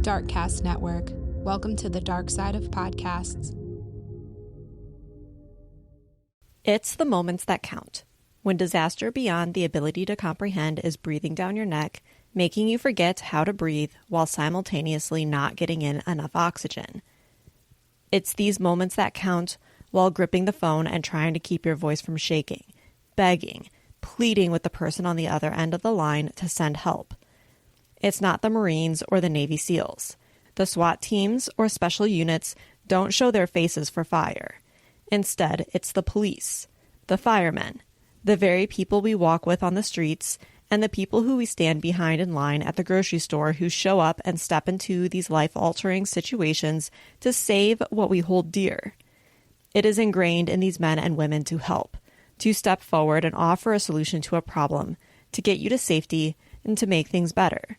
Darkcast Network. Welcome to the dark side of podcasts. It's the moments that count. When disaster beyond the ability to comprehend is breathing down your neck, making you forget how to breathe while simultaneously not getting in enough oxygen. It's these moments that count while gripping the phone and trying to keep your voice from shaking, begging, pleading with the person on the other end of the line to send help. It's not the Marines or the Navy SEALs. The SWAT teams or special units don't show their faces for fire. Instead, it's the police, the firemen, the very people we walk with on the streets, and the people who we stand behind in line at the grocery store who show up and step into these life-altering situations to save what we hold dear. It is ingrained in these men and women to help, to step forward and offer a solution to a problem, to get you to safety, and to make things better.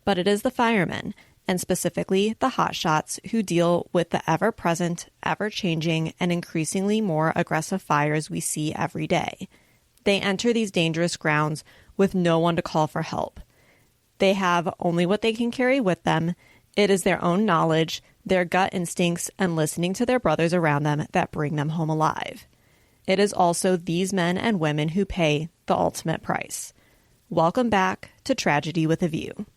But it is the firemen, and specifically the hotshots, who deal with the ever-present, ever-changing, and increasingly more aggressive fires we see every day. They enter these dangerous grounds with no one to call for help. They have only what they can carry with them. It is their own knowledge, their gut instincts, and listening to their brothers around them that bring them home alive. It is also these men and women who pay the ultimate price. Welcome back to Tragedy with a View.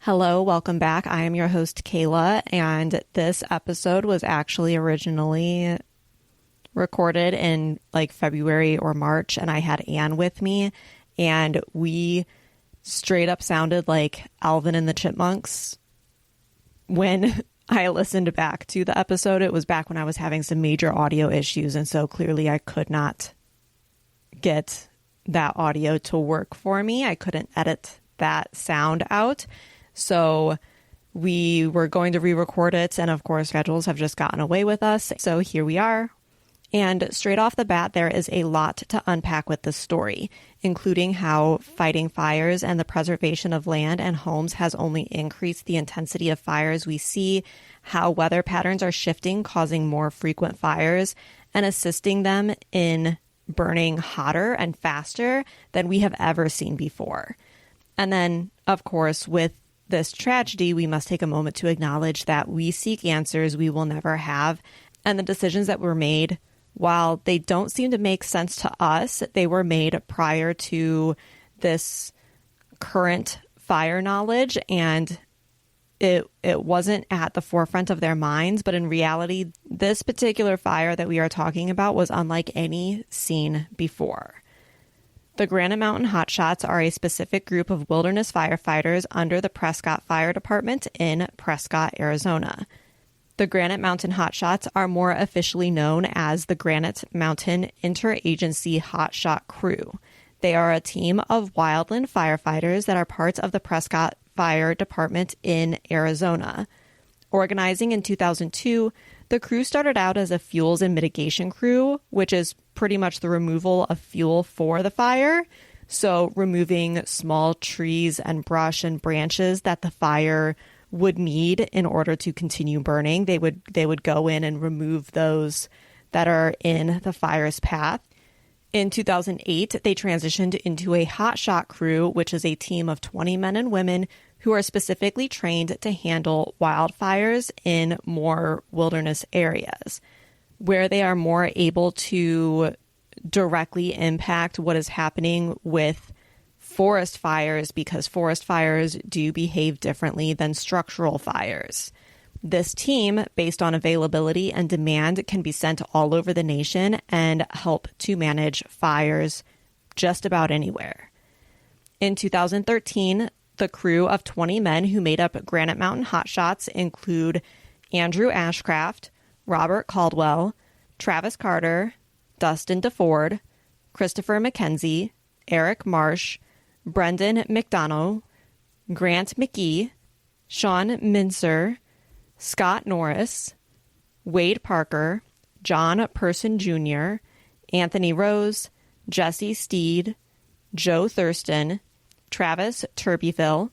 Hello, welcome back. I am your host, Kayla, and this episode was actually originally recorded in February or March, and I had Anne with me, and we straight up sounded like Alvin and the Chipmunks. When I listened back to the episode, it was back when I was having some major audio issues, and so clearly I could not get that audio to work for me. I couldn't edit that sound out. So we were going to re-record it, and of course schedules have just gotten away with us. So here we are. And straight off the bat, there is a lot to unpack with this story, including how fighting fires and the preservation of land and homes has only increased the intensity of fires we see, how weather patterns are shifting, causing more frequent fires, and assisting them in burning hotter and faster than we have ever seen before. And then, of course, with this tragedy, we must take a moment to acknowledge that we seek answers we will never have, and the decisions that were made, while they don't seem to make sense to us, they were made prior to this current fire knowledge, and it wasn't at the forefront of their minds. But in reality, this particular fire that we are talking about was unlike any seen before. The Granite Mountain Hotshots are a specific group of wilderness firefighters under the Prescott Fire Department in Prescott, Arizona. The Granite Mountain Hotshots are more officially known as the Granite Mountain Interagency Hotshot Crew. They are a team of wildland firefighters that are parts of the Prescott Fire Department in Arizona. Organizing in 2002, the crew started out as a fuels and mitigation crew, which is pretty much the removal of fuel for the fire. So removing small trees and brush and branches that the fire would need in order to continue burning. They would go in and remove those that are in the fire's path. In 2008, they transitioned into a hotshot crew, which is a team of 20 men and women who are specifically trained to handle wildfires in more wilderness areas, where they are more able to directly impact what is happening with forest fires, because forest fires do behave differently than structural fires. This team, based on availability and demand, can be sent all over the nation and help to manage fires just about anywhere. In 2013, the crew of 20 men who made up Granite Mountain Hotshots include Andrew Ashcraft, Robert Caldwell, Travis Carter, Dustin DeFord, Christopher McKenzie, Eric Marsh, Brendan McDonough, Grant McGee, Sean Mincer, Scott Norris, Wade Parker, John Person Jr., Anthony Rose, Jesse Steed, Joe Thurston, Travis Turbyville,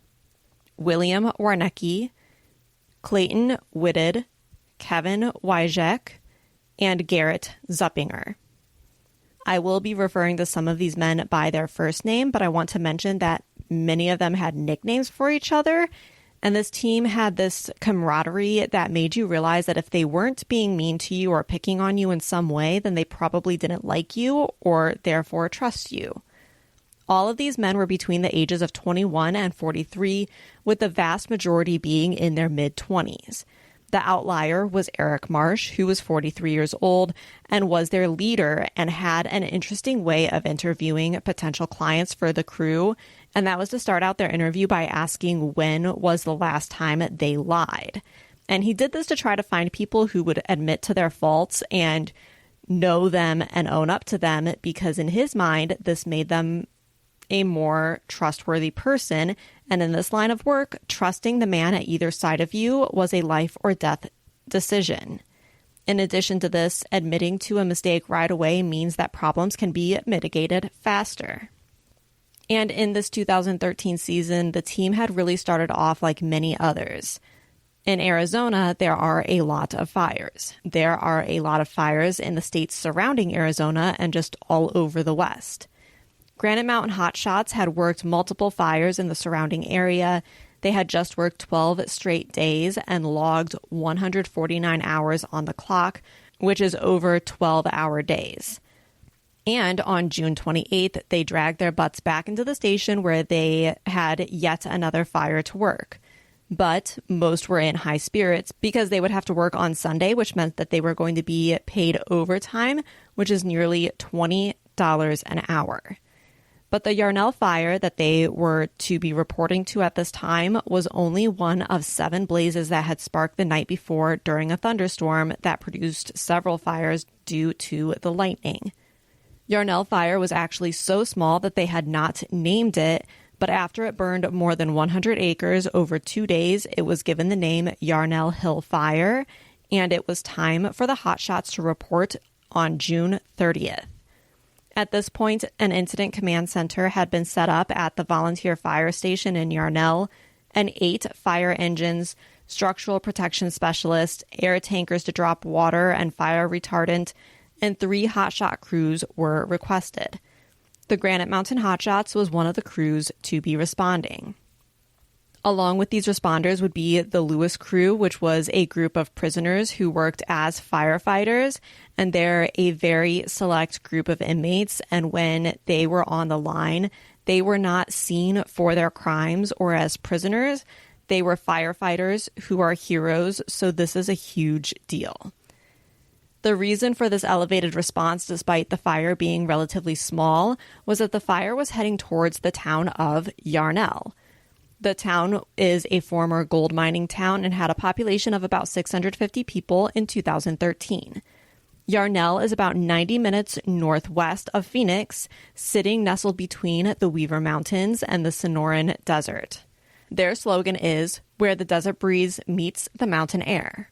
William Warnecki, Clayton Whitted, Kevin Wyjek, and Garrett Zuppinger. I will be referring to some of these men by their first name, but I want to mention that many of them had nicknames for each other, and this team had this camaraderie that made you realize that if they weren't being mean to you or picking on you in some way, then they probably didn't like you or therefore trust you. All of these men were between the ages of 21 and 43, with the vast majority being in their mid-20s. The outlier was Eric Marsh, who was 43 years old and was their leader and had an interesting way of interviewing potential clients for the crew, and that was to start out their interview by asking when was the last time they lied. And he did this to try to find people who would admit to their faults and know them and own up to them, because in his mind, this made them a more trustworthy person, and in this line of work, trusting the man at either side of you was a life or death decision. In addition to this, admitting to a mistake right away means that problems can be mitigated faster. And in this 2013 season, the team had really started off like many others. In Arizona, there are a lot of fires. There are a lot of fires in the states surrounding Arizona and just all over the West. Granite Mountain Hotshots had worked multiple fires in the surrounding area. They had just worked 12 straight days and logged 149 hours on the clock, which is over 12-hour days. And on June 28th, they dragged their butts back into the station where they had yet another fire to work. But most were in high spirits because they would have to work on Sunday, which meant that they were going to be paid overtime, which is nearly $20 an hour. But the Yarnell fire that they were to be reporting to at this time was only one of 7 blazes that had sparked the night before during a thunderstorm that produced several fires due to the lightning. Yarnell fire was actually so small that they had not named it, but after it burned more than 100 acres over 2 days, it was given the name Yarnell Hill Fire, and it was time for the Hotshots to report on June 30th. At this point, an incident command center had been set up at the volunteer fire station in Yarnell, and 8 fire engines, structural protection specialists, air tankers to drop water and fire retardant, and 3 hotshot crews were requested. The Granite Mountain Hotshots was one of the crews to be responding. Along with these responders would be the Lewis crew, which was a group of prisoners who worked as firefighters, and they're a very select group of inmates, and when they were on the line, they were not seen for their crimes or as prisoners. They were firefighters who are heroes, so this is a huge deal. The reason for this elevated response, despite the fire being relatively small, was that the fire was heading towards the town of Yarnell. The town is a former gold mining town and had a population of about 650 people in 2013. Yarnell is about 90 minutes northwest of Phoenix, sitting nestled between the Weaver Mountains and the Sonoran Desert. Their slogan is, "Where the desert breeze meets the mountain air."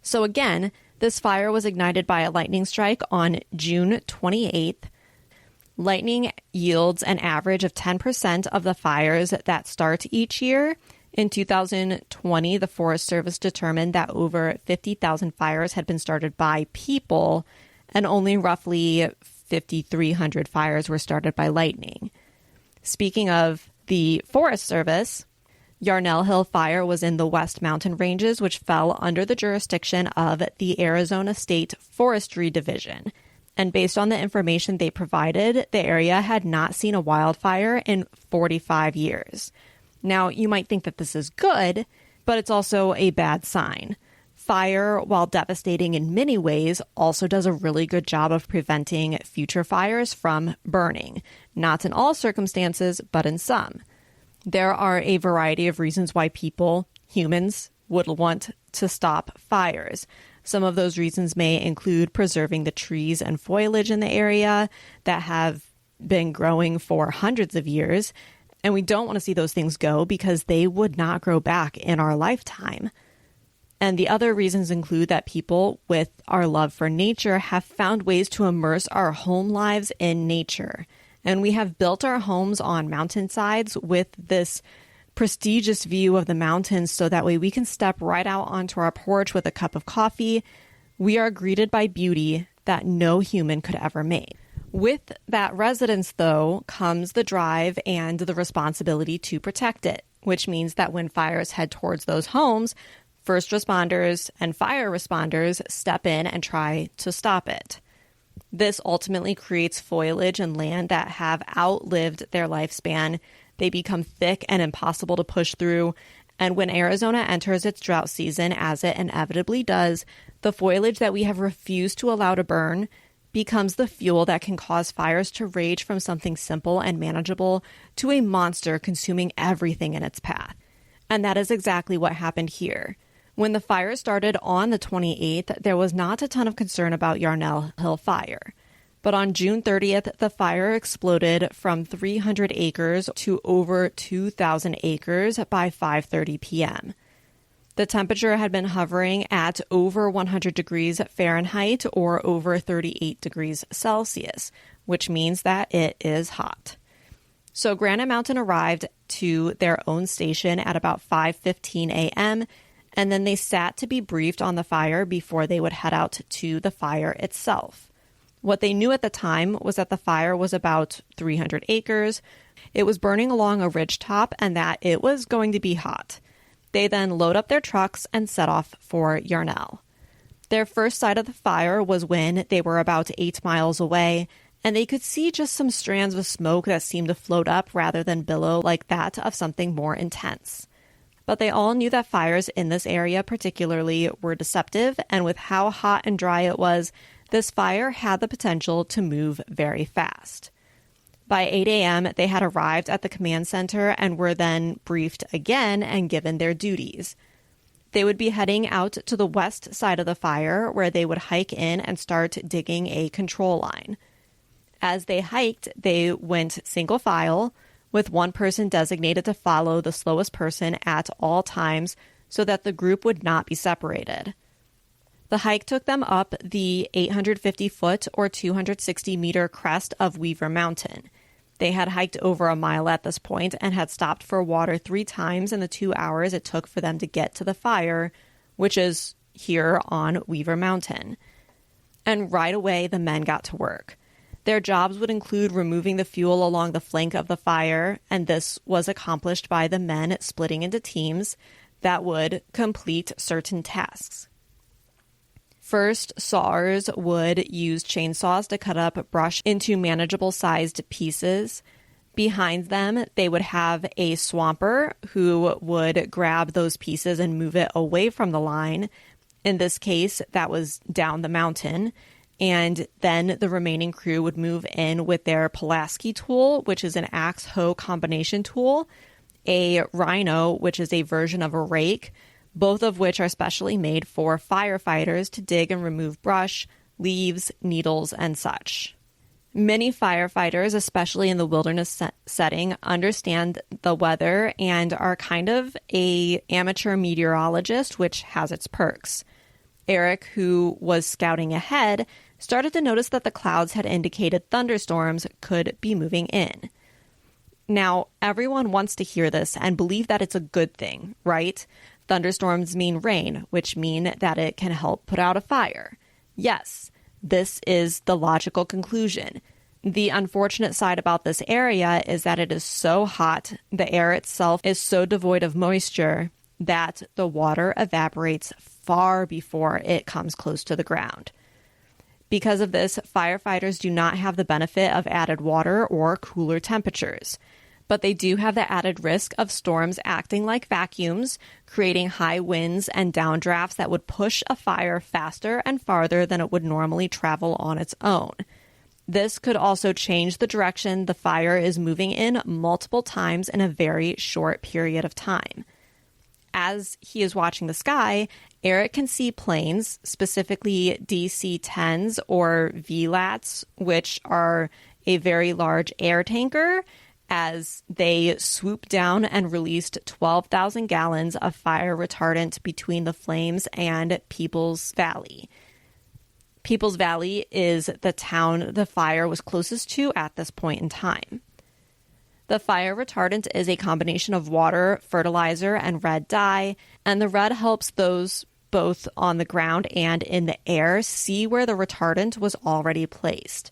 So again, this fire was ignited by a lightning strike on June 28th. Lightning yields an average of 10% of the fires that start each year. In 2020, the Forest Service determined that over 50,000 fires had been started by people, and only roughly 5,300 fires were started by lightning. Speaking of the Forest Service, Yarnell Hill Fire was in the West Mountain Ranges, which fell under the jurisdiction of the Arizona State Forestry Division. And based on the information they provided, the area had not seen a wildfire in 45 years. Now, you might think that this is good, but it's also a bad sign. Fire, while devastating in many ways, also does a really good job of preventing future fires from burning. Not in all circumstances, but in some. There are a variety of reasons why people, humans, would want to stop fires. Some of those reasons may include preserving the trees and foliage in the area that have been growing for hundreds of years, and we don't want to see those things go because they would not grow back in our lifetime. And the other reasons include that people with our love for nature have found ways to immerse our home lives in nature. And we have built our homes on mountainsides with this prestigious view of the mountains so that way we can step right out onto our porch with a cup of coffee. We are greeted by beauty that no human could ever make. With that residence, though, comes the drive and the responsibility to protect it, which means that when fires head towards those homes, first responders and fire responders step in and try to stop it. This ultimately creates foliage and land that have outlived their lifespan. They become thick and impossible to push through. And when Arizona enters its drought season, as it inevitably does, the foliage that we have refused to allow to burn becomes the fuel that can cause fires to rage from something simple and manageable to a monster consuming everything in its path. And that is exactly what happened here. When the fire started on the 28th, there was not a ton of concern about Yarnell Hill Fire. But on June 30th, the fire exploded from 300 acres to over 2,000 acres by 5:30 p.m. The temperature had been hovering at over 100 degrees Fahrenheit or over 38 degrees Celsius, which means that it is hot. So Granite Mountain arrived to their own station at about 5:15 a.m., and then they sat to be briefed on the fire before they would head out to the fire itself. What they knew at the time was that the fire was about 300 acres. It was burning along a ridgetop and that it was going to be hot. They then load up their trucks and set off for Yarnell. Their first sight of the fire was when they were about 8 miles away, and they could see just some strands of smoke that seemed to float up rather than billow like that of something more intense. But they all knew that fires in this area particularly were deceptive, and with how hot and dry it was, this fire had the potential to move very fast. By 8 a.m., they had arrived at the command center and were then briefed again and given their duties. They would be heading out to the west side of the fire, where they would hike in and start digging a control line. As they hiked, they went single file, with one person designated to follow the slowest person at all times so that the group would not be separated. The hike took them up the 850-foot or 260-meter crest of Weaver Mountain. They had hiked over a mile at this point and had stopped for water 3 times in the 2 hours it took for them to get to the fire, which is here on Weaver Mountain. And right away, the men got to work. Their jobs would include removing the fuel along the flank of the fire, and this was accomplished by the men splitting into teams that would complete certain tasks. First, sawers would use chainsaws to cut up brush into manageable sized pieces. Behind them, they would have a swamper who would grab those pieces and move it away from the line. In this case, that was down the mountain. And then the remaining crew would move in with their Pulaski tool, which is an axe-hoe combination tool, a rhino, which is a version of a rake, both of which are specially made for firefighters to dig and remove brush, leaves, needles, and such. Many firefighters, especially in the wilderness setting, understand the weather and are kind of an amateur meteorologist, which has its perks. Eric, who was scouting ahead, started to notice that the clouds had indicated thunderstorms could be moving in. Now, everyone wants to hear this and believe that it's a good thing, right? Thunderstorms mean rain, which mean that it can help put out a fire. Yes, this is the logical conclusion. The unfortunate side about this area is that it is so hot, the air itself is so devoid of moisture that the water evaporates far before it comes close to the ground. Because of this, firefighters do not have the benefit of added water or cooler temperatures, but they do have the added risk of storms acting like vacuums, creating high winds and downdrafts that would push a fire faster and farther than it would normally travel on its own. This could also change the direction the fire is moving in multiple times in a very short period of time. As he is watching the sky, Eric can see planes, specifically DC-10s or VLATs, which are a very large air tanker as they swooped down and released 12,000 gallons of fire retardant between the flames and Peoples Valley. Peoples Valley is the town the fire was closest to at this point in time. The fire retardant is a combination of water, fertilizer, and red dye, and the red helps those both on the ground and in the air see where the retardant was already placed.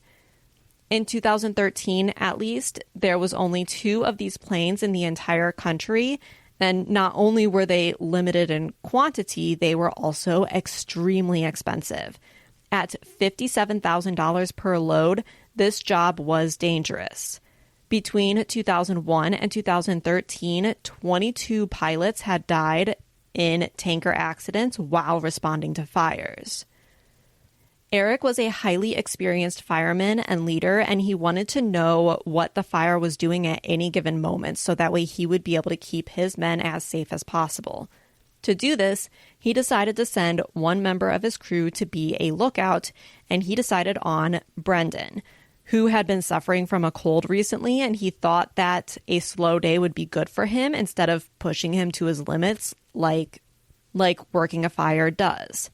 In 2013, at least, there was only 2 of these planes in the entire country, and not only were they limited in quantity, they were also extremely expensive. At $57,000 per load, this job was dangerous. Between 2001 and 2013, 22 pilots had died in tanker accidents while responding to fires. Eric was a highly experienced fireman and leader, and he wanted to know what the fire was doing at any given moment so that way he would be able to keep his men as safe as possible. To do this, he decided to send one member of his crew to be a lookout, and he decided on Brendan, who had been suffering from a cold recently, and he thought that a slow day would be good for him instead of pushing him to his limits like working a fire does.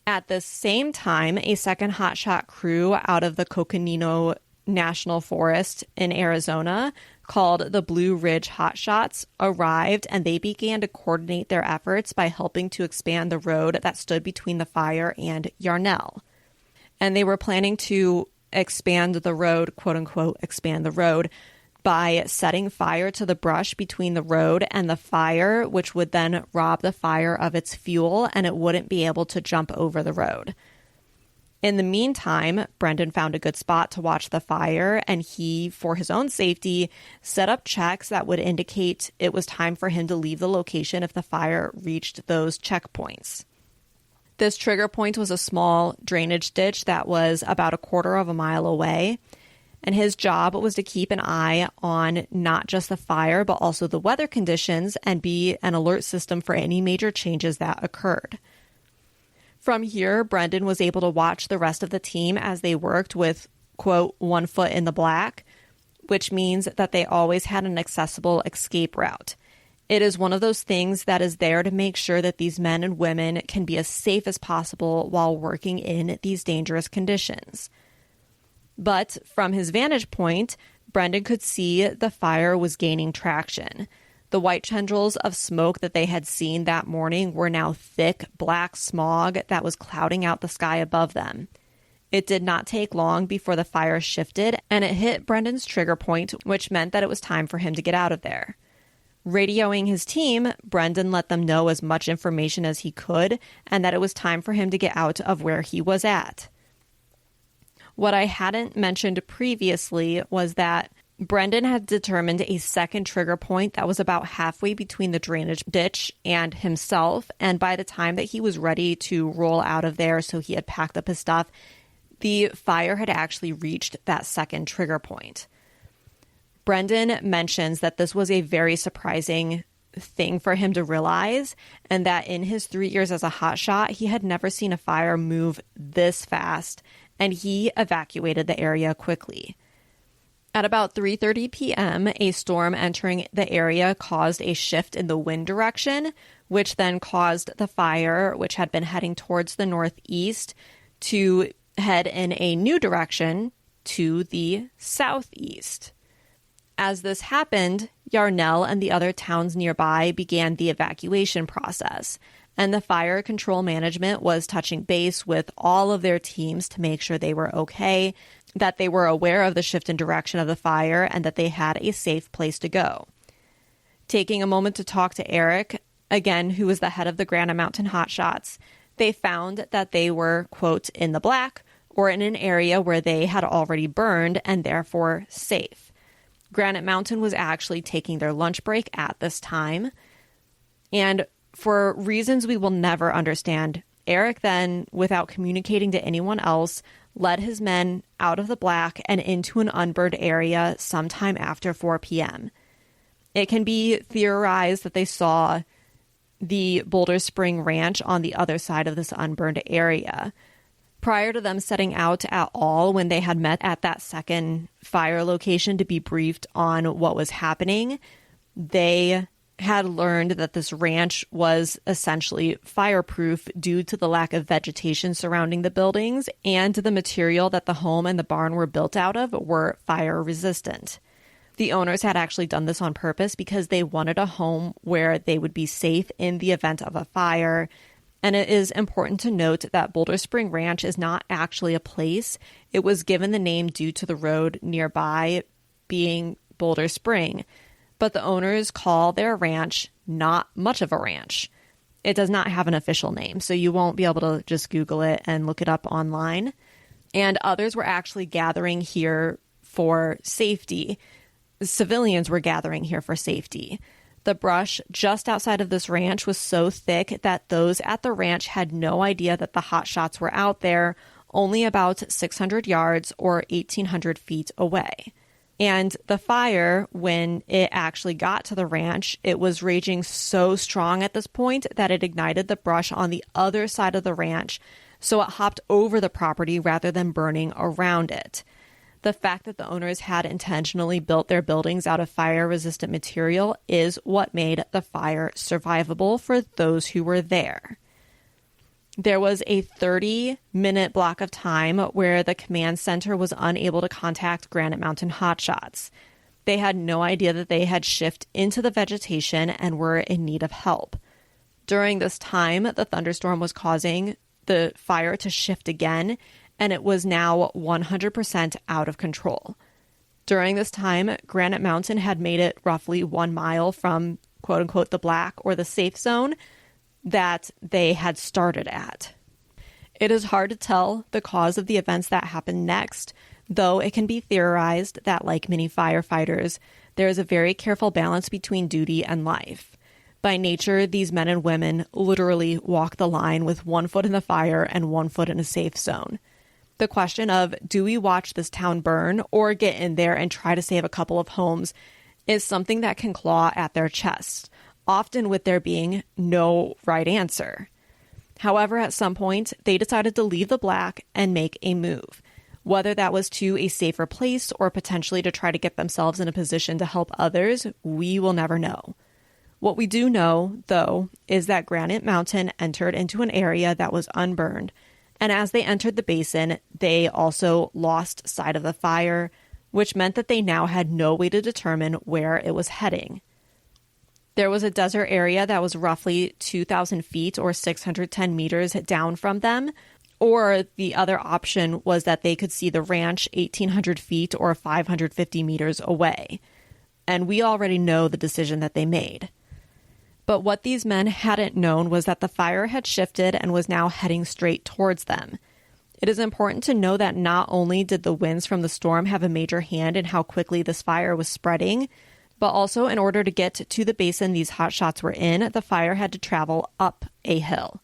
At the same time, a second hotshot crew out of the Coconino National Forest in Arizona called the Blue Ridge Hotshots arrived, and they began to coordinate their efforts by helping to expand the road that stood between the fire and Yarnell. And they were planning to expand the road, quote unquote, expand the road, by setting fire to the brush between the road and the fire, which would then rob the fire of its fuel and it wouldn't be able to jump over the road. In the meantime, Brendan found a good spot to watch the fire, and he, for his own safety, set up checks that would indicate it was time for him to leave the location if the fire reached those checkpoints. This trigger point was a small drainage ditch that was about 1/4 mile away, and his job was to keep an eye on not just the fire, but also the weather conditions and be an alert system for any major changes that occurred. From here, Brendan was able to watch the rest of the team as they worked with, quote, 1 foot in the black, which means that they always had an accessible escape route. It is one of those things that is there to make sure that these men and women can be as safe as possible while working in these dangerous conditions. But from his vantage point, Brendan could see the fire was gaining traction. The white tendrils of smoke that they had seen that morning were now thick black smog that was clouding out the sky above them. It did not take long before the fire shifted and it hit Brendan's trigger point, which meant that it was time for him to get out of there. Radioing his team, Brendan let them know as much information as he could and that it was time for him to get out of where he was at. What I hadn't mentioned previously was that Brendan had determined a second trigger point that was about halfway between the drainage ditch and himself, and by the time that he was ready to roll out of there, so he had packed up his stuff, the fire had actually reached that second trigger point. Brendan mentions that this was a very surprising thing for him to realize, and that in his 3 years as a hotshot, he had never seen a fire move this fast, and he evacuated the area quickly. At about 3:30 p.m., a storm entering the area caused a shift in the wind direction, which then caused the fire, which had been heading towards the northeast, to head in a new direction to the southeast. As this happened, Yarnell and the other towns nearby began the evacuation process, and the fire control management was touching base with all of their teams to make sure they were okay, that they were aware of the shift in direction of the fire, and that they had a safe place to go. Taking a moment to talk to Eric, again, who was the head of the Granite Mountain Hotshots, they found that they were, quote, in the black, or in an area where they had already burned and therefore safe. Granite Mountain was actually taking their lunch break at this time, and for reasons we will never understand, Eric then, without communicating to anyone else, led his men out of the black and into an unburned area sometime after 4 p.m. It can be theorized that they saw the Boulder Spring Ranch on the other side of this unburned area. Prior to them setting out at all, when they had met at that second fire location to be briefed on what was happening, they had learned that this ranch was essentially fireproof due to the lack of vegetation surrounding the buildings, and the material that the home and the barn were built out of were fire resistant. The owners had actually done this on purpose because they wanted a home where they would be safe in the event of a fire. And it is important to note that Boulder Spring Ranch is not actually a place. It was given the name due to the road nearby being Boulder Spring. But the owners call their ranch not much of a ranch. It does not have an official name, so you won't be able to just Google it and look it up online. And others were actually gathering here for safety. Civilians were gathering here for safety. The brush just outside of this ranch was so thick that those at the ranch had no idea that the hotshots were out there, only about 600 yards or 1,800 feet away. And the fire, when it actually got to the ranch, it was raging so strong at this point that it ignited the brush on the other side of the ranch, so it hopped over the property rather than burning around it. The fact that the owners had intentionally built their buildings out of fire-resistant material is what made the fire survivable for those who were there. There was a 30-minute block of time where the command center was unable to contact Granite Mountain Hotshots. They had no idea that they had shifted into the vegetation and were in need of help. During this time, the thunderstorm was causing the fire to shift again, and it was now 100% out of control. During this time, Granite Mountain had made it roughly 1 mile from, quote-unquote, the black or the safe zone that they had started at. It is hard to tell the cause of the events that happened next, though it can be theorized that, like many firefighters, there is a very careful balance between duty and life. By nature, these men and women literally walk the line with 1 foot in the fire and 1 foot in a safe zone. The question of, do we watch this town burn or get in there and try to save a couple of homes, is something that can claw at their chests, often with there being no right answer. However, at some point, they decided to leave the black and make a move, whether that was to a safer place or potentially to try to get themselves in a position to help others, we will never know. What we do know, though, is that Granite Mountain entered into an area that was unburned, and as they entered the basin, they also lost sight of the fire, which meant that they now had no way to determine where it was heading. There was a desert area that was roughly 2,000 feet or 610 meters down from them, or the other option was that they could see the ranch 1,800 feet or 550 meters away. And we already know the decision that they made. But what these men hadn't known was that the fire had shifted and was now heading straight towards them. It is important to know that not only did the winds from the storm have a major hand in how quickly this fire was spreading, but also in order to get to the basin these hotshots were in, the fire had to travel up a hill.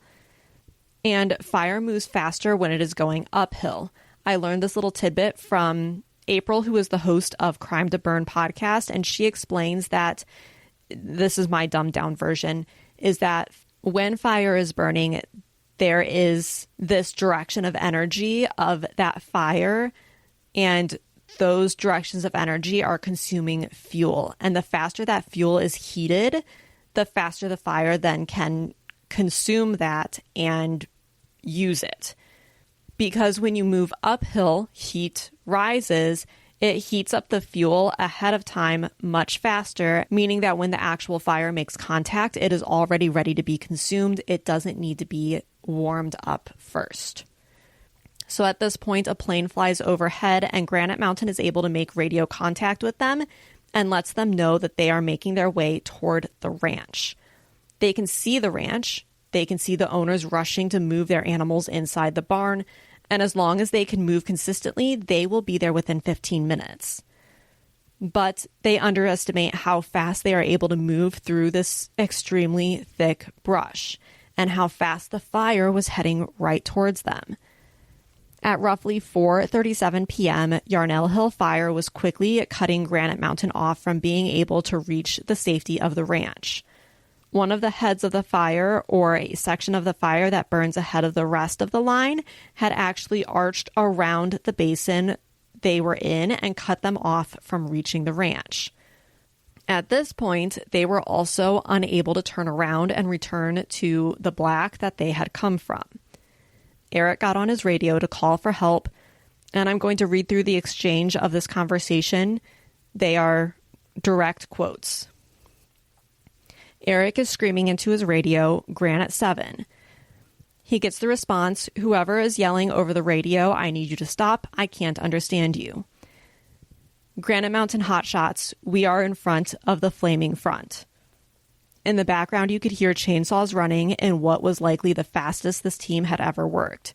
And fire moves faster when it is going uphill. I learned this little tidbit from April, who is the host of Crime to Burn podcast, and she explains that, this is my dumbed down version, is that when fire is burning, there is this direction of energy of that fire, and those directions of energy are consuming fuel. And the faster that fuel is heated, the faster the fire then can consume that and use it. Because when you move uphill, heat rises. It heats up the fuel ahead of time much faster, meaning that when the actual fire makes contact, it is already ready to be consumed. It doesn't need to be warmed up first. So at this point, a plane flies overhead and Granite Mountain is able to make radio contact with them and lets them know that they are making their way toward the ranch. They can see the ranch. They can see the owners rushing to move their animals inside the barn. And as long as they can move consistently, they will be there within 15 minutes. But they underestimate how fast they are able to move through this extremely thick brush and how fast the fire was heading right towards them. At roughly 4:37 p.m., Yarnell Hill Fire was quickly cutting Granite Mountain off from being able to reach the safety of the ranch. One of the heads of the fire, or a section of the fire that burns ahead of the rest of the line, had actually arched around the basin they were in and cut them off from reaching the ranch. At this point, they were also unable to turn around and return to the black that they had come from. Eric got on his radio to call for help, and I'm going to read through the exchange of this conversation. They are direct quotes. Eric is screaming into his radio, Granite 7. He gets the response, "Whoever is yelling over the radio, I need you to stop. I can't understand you." Granite Mountain Hotshots, we are in front of the flaming front. In the background, you could hear chainsaws running in what was likely the fastest this team had ever worked.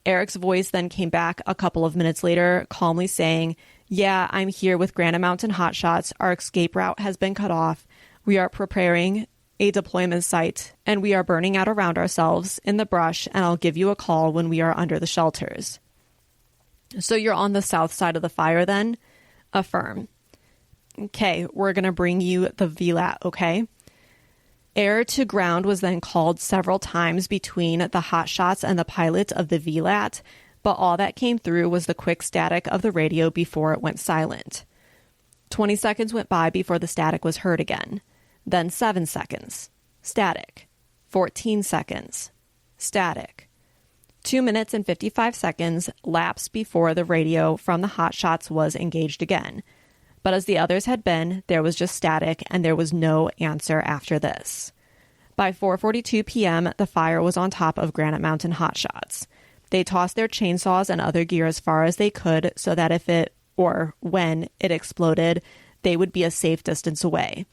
Eric's voice then came back a couple of minutes later, calmly saying, "Yeah, I'm here with Granite Mountain Hotshots. Our escape route has been cut off. We are preparing a deployment site, and we are burning out around ourselves in the brush, and I'll give you a call when we are under the shelters." So you're on the south side of the fire then? Affirm. Okay, we're going to bring you the VLAT, okay? Air to ground was then called several times between the hotshots and the pilot of the VLAT, but all that came through was the quick static of the radio before it went silent. 20 seconds went by before the static was heard again. Then 7 seconds. Static. 14 seconds. Static. 2 minutes and 55 seconds lapsed before the radio from the hotshots was engaged again. But as the others had been, there was just static, and there was no answer after this. By 4:42 p.m., the fire was on top of Granite Mountain Hotshots. They tossed their chainsaws and other gear as far as they could so that if it, or when it exploded, they would be a safe distance away.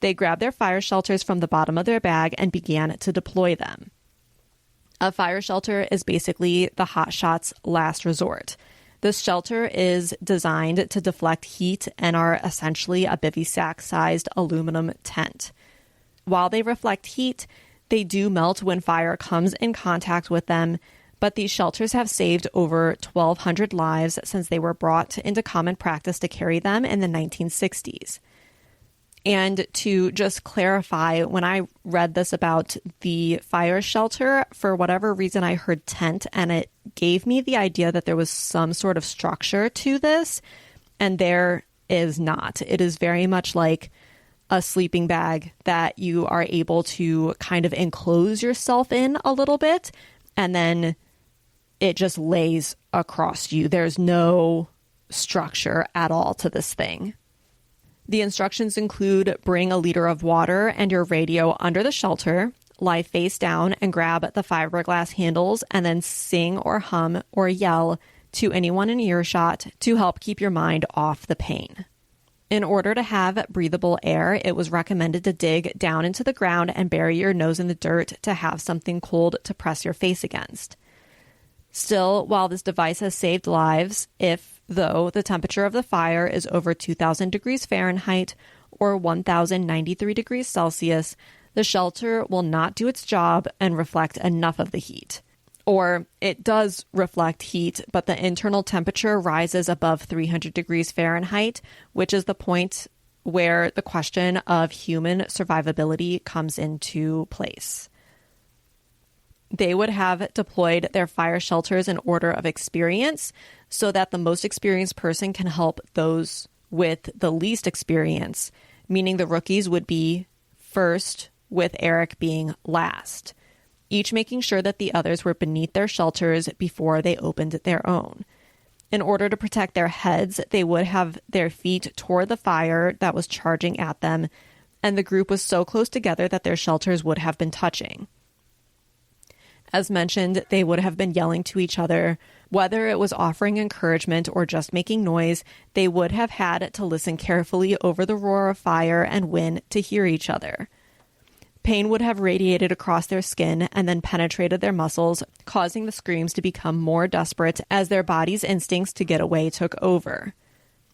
They grabbed their fire shelters from the bottom of their bag and began to deploy them. A fire shelter is basically the hotshots' last resort. This shelter is designed to deflect heat and are essentially a bivy sack-sized aluminum tent. While they reflect heat, they do melt when fire comes in contact with them, but these shelters have saved over 1,200 lives since they were brought into common practice to carry them in the 1960s. And to just clarify, when I read this about the fire shelter, for whatever reason I heard tent, and it gave me the idea that there was some sort of structure to this, and there is not. It is very much like a sleeping bag that you are able to kind of enclose yourself in a little bit, and then it just lays across you. There's no structure at all to this thing. The instructions include bring a liter of water and your radio under the shelter, lie face down and grab the fiberglass handles, and then sing or hum or yell to anyone in earshot to help keep your mind off the pain. In order to have breathable air, it was recommended to dig down into the ground and bury your nose in the dirt to have something cold to press your face against. Still, while this device has saved lives, though the temperature of the fire is over 2,000 degrees Fahrenheit or 1,093 degrees Celsius, the shelter will not do its job and reflect enough of the heat. Or it does reflect heat, but the internal temperature rises above 300 degrees Fahrenheit, which is the point where the question of human survivability comes into place. They would have deployed their fire shelters in order of experience so that the most experienced person can help those with the least experience, meaning the rookies would be first, with Eric being last, each making sure that the others were beneath their shelters before they opened their own. In order to protect their heads, they would have their feet toward the fire that was charging at them, and the group was so close together that their shelters would have been touching. As mentioned, they would have been yelling to each other. Whether it was offering encouragement or just making noise, they would have had to listen carefully over the roar of fire and wind to hear each other. Pain would have radiated across their skin and then penetrated their muscles, causing the screams to become more desperate as their body's instincts to get away took over.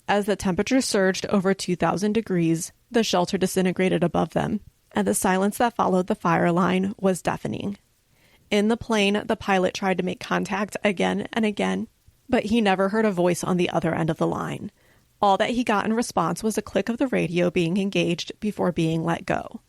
As the temperature surged over 2,000 degrees, the shelter disintegrated above them, and the silence that followed the fire line was deafening. In the plane, the pilot tried to make contact again and again, but he never heard a voice on the other end of the line. All that he got in response was a click of the radio being engaged before being let go.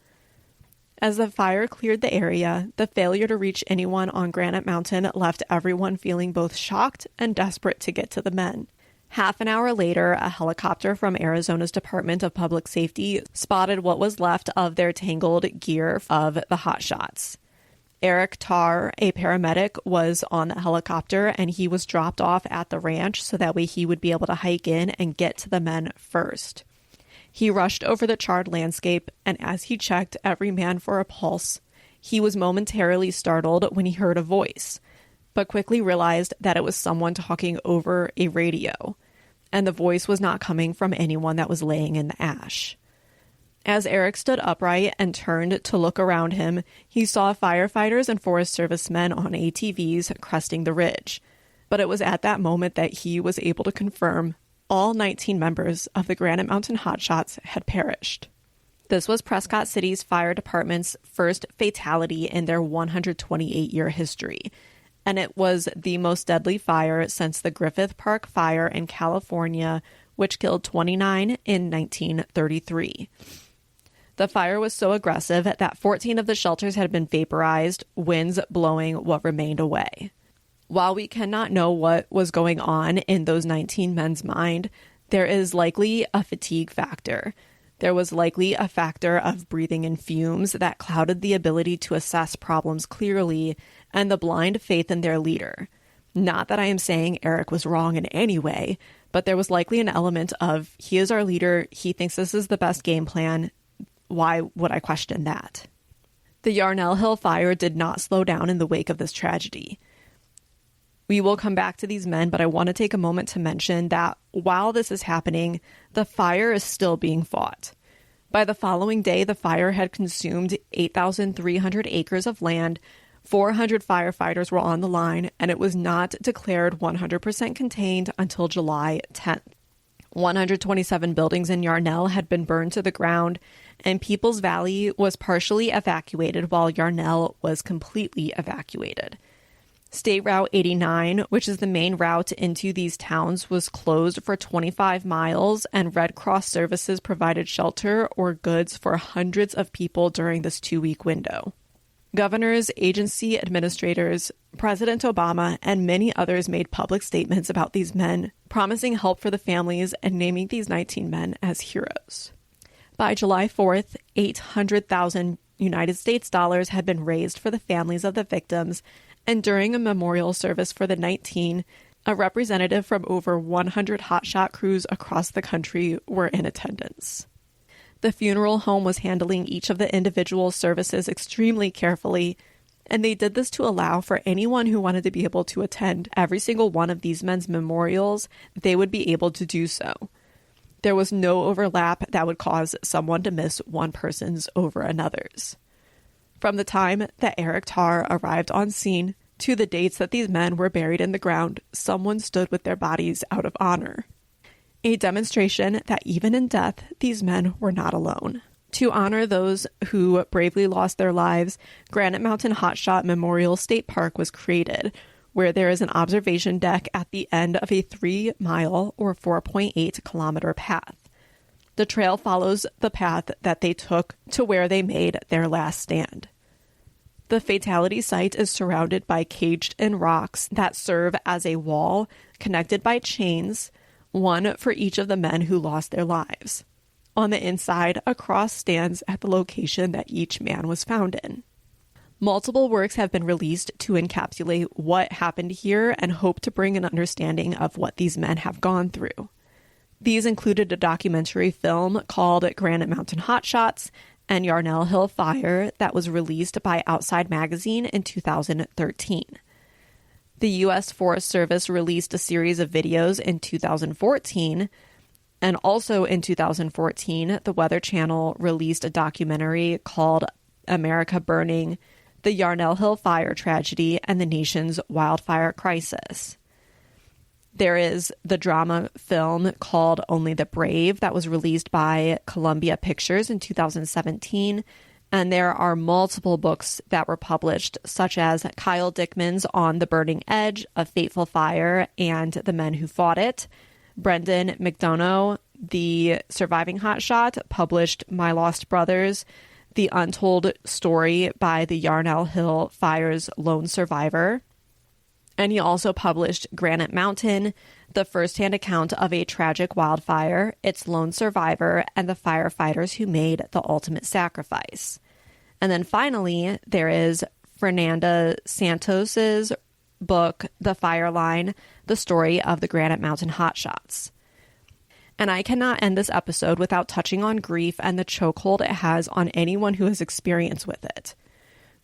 As the fire cleared the area, the failure to reach anyone on Granite Mountain left everyone feeling both shocked and desperate to get to the men. Half an hour later, a helicopter from Arizona's Department of Public Safety spotted what was left of their tangled gear of the Hotshots. Eric Tarr, a paramedic, was on the helicopter, and he was dropped off at the ranch so that way he would be able to hike in and get to the men first. He rushed over the charred landscape, and as he checked every man for a pulse, he was momentarily startled when he heard a voice, but quickly realized that it was someone talking over a radio, and the voice was not coming from anyone that was laying in the ash. As Eric stood upright and turned to look around him, he saw firefighters and Forest Service men on ATVs cresting the ridge, but it was at that moment that he was able to confirm all 19 members of the Granite Mountain Hotshots had perished. This was Prescott City's fire department's first fatality in their 128-year history, and it was the most deadly fire since the Griffith Park fire in California, which killed 29 in 1933. The fire was so aggressive that 14 of the shelters had been vaporized, winds blowing what remained away. While we cannot know what was going on in those 19 men's mind, there is likely a fatigue factor. There was likely a factor of breathing in fumes that clouded the ability to assess problems clearly and the blind faith in their leader. Not that I am saying Eric was wrong in any way, but there was likely an element of, he is our leader, he thinks this is the best game plan. Why would I question that? The Yarnell Hill Fire did not slow down in the wake of this tragedy. We will come back to these men, but I want to take a moment to mention that while this is happening, the fire is still being fought. By the following day, the fire had consumed 8,300 acres of land, 400 firefighters were on the line, and it was not declared 100% contained until July 10th. 127 buildings in Yarnell had been burned to the ground, and Peoples Valley was partially evacuated while Yarnell was completely evacuated. State Route 89, which is the main route into these towns, was closed for 25 miles, and Red Cross services provided shelter or goods for hundreds of people during this 2-week window. Governors, agency administrators, President Obama, and many others made public statements about these men, promising help for the families and naming these 19 men as heroes. By July 4th, 800,000 United States dollars had been raised for the families of the victims, and during a memorial service for the 19, a representative from over 100 hotshot crews across the country were in attendance. The funeral home was handling each of the individual services extremely carefully, and they did this to allow for anyone who wanted to be able to attend every single one of these men's memorials, they would be able to do so. There was no overlap that would cause someone to miss one person's over another's. From the time that Eric Tarr arrived on scene to the dates that these men were buried in the ground, someone stood with their bodies out of honor. A demonstration that even in death, these men were not alone. To honor those who bravely lost their lives, Granite Mountain Hotshot Memorial State Park was created, where there is an observation deck at the end of a 3-mile or 4.8-kilometer path. The trail follows the path that they took to where they made their last stand. The fatality site is surrounded by caged-in rocks that serve as a wall connected by chains, one for each of the men who lost their lives. On the inside, a cross stands at the location that each man was found in. Multiple works have been released to encapsulate what happened here and hope to bring an understanding of what these men have gone through. These included a documentary film called Granite Mountain Hotshots and Yarnell Hill Fire that was released by Outside Magazine in 2013. The U.S. Forest Service released a series of videos in 2014, and also in 2014, the Weather Channel released a documentary called America Burning, the Yarnell Hill Fire Tragedy and the Nation's Wildfire Crisis. There is the drama film called Only the Brave that was released by Columbia Pictures in 2017. And there are multiple books that were published, such as Kyle Dickman's On the Burning Edge, A Fateful Fire, and The Men Who Fought It. Brendan McDonough, the surviving hotshot, published My Lost Brothers, The Untold Story by the Yarnell Hill Fire's Lone Survivor. And he also published Granite Mountain, the first-hand account of a tragic wildfire, its lone survivor, and the firefighters who made the ultimate sacrifice. And then finally, there is Fernanda Santos's book, The Fire Line, the story of the Granite Mountain Hotshots. And I cannot end this episode without touching on grief and the chokehold it has on anyone who has experience with it.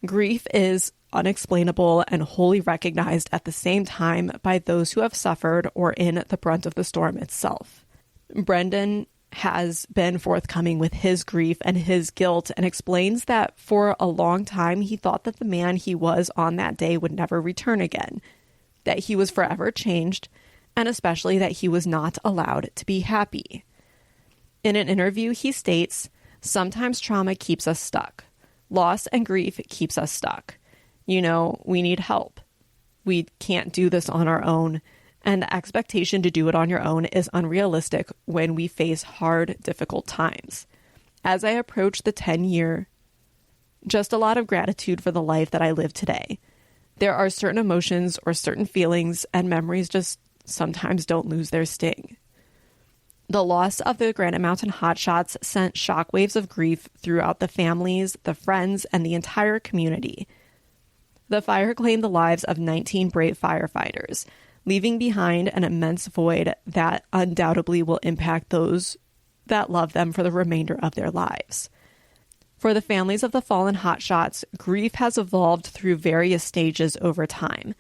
Grief is unexplainable and wholly recognized at the same time by those who have suffered or in the brunt of the storm itself. Brendan has been forthcoming with his grief and his guilt and explains that for a long time he thought that the man he was on that day would never return again, that he was forever changed, and especially that he was not allowed to be happy. In an interview, he states, "Sometimes trauma keeps us stuck. Loss and grief keeps us stuck. We need help. We can't do this on our own. And the expectation to do it on your own is unrealistic when we face hard, difficult times. As I approach the 10-year, just a lot of gratitude for the life that I live today. There are certain emotions or certain feelings and memories just sometimes don't lose their sting." The loss of the Granite Mountain Hotshots sent shockwaves of grief throughout the families, the friends, and the entire community. The fire claimed the lives of 19 brave firefighters, leaving behind an immense void that undoubtedly will impact those that love them for the remainder of their lives. For the families of the fallen hotshots, grief has evolved through various stages over time.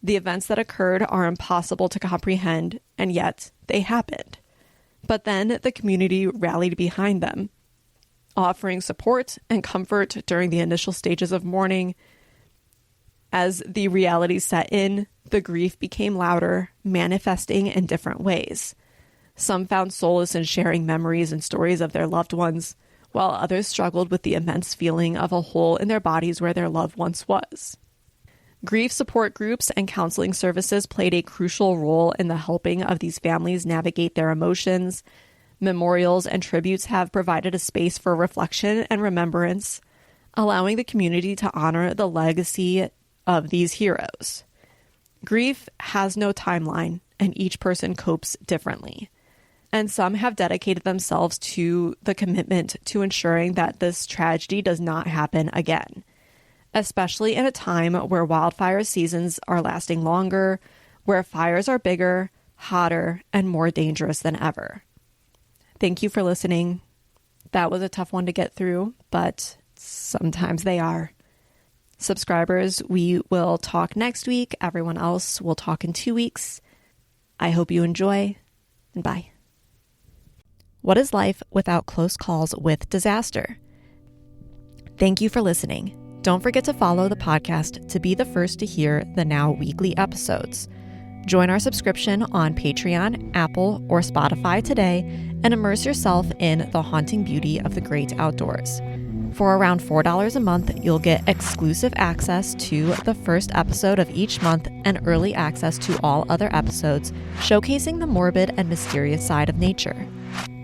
The events that occurred are impossible to comprehend, and yet they happened. But then the community rallied behind them, offering support and comfort during the initial stages of mourning. As the reality set in, the grief became louder, manifesting in different ways. Some found solace in sharing memories and stories of their loved ones, while others struggled with the immense feeling of a hole in their bodies where their loved once was. Grief support groups and counseling services played a crucial role in the helping of these families navigate their emotions. Memorials and tributes have provided a space for reflection and remembrance, allowing the community to honor the legacy of these heroes. Grief has no timeline, and each person copes differently. And some have dedicated themselves to the commitment to ensuring that this tragedy does not happen again, especially in a time where wildfire seasons are lasting longer, where fires are bigger, hotter, and more dangerous than ever. Thank you for listening. That was a tough one to get through, but sometimes they are. Subscribers, we will talk next week. Everyone else will talk in 2 weeks. I hope you enjoy, and bye. What is life without close calls with disaster? Thank you for listening. Don't forget to follow the podcast to be the first to hear the now weekly episodes. Join our subscription on Patreon, Apple, or Spotify today and immerse yourself in the haunting beauty of the great outdoors. For around $4 a month, you'll get exclusive access to the first episode of each month and early access to all other episodes, showcasing the morbid and mysterious side of nature.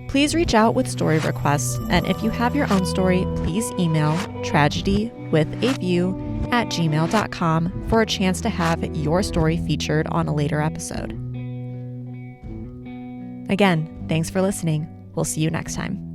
Please reach out with story requests, and if you have your own story, please email tragedywithaview@gmail.com for a chance to have your story featured on a later episode. Again, thanks for listening. We'll see you next time.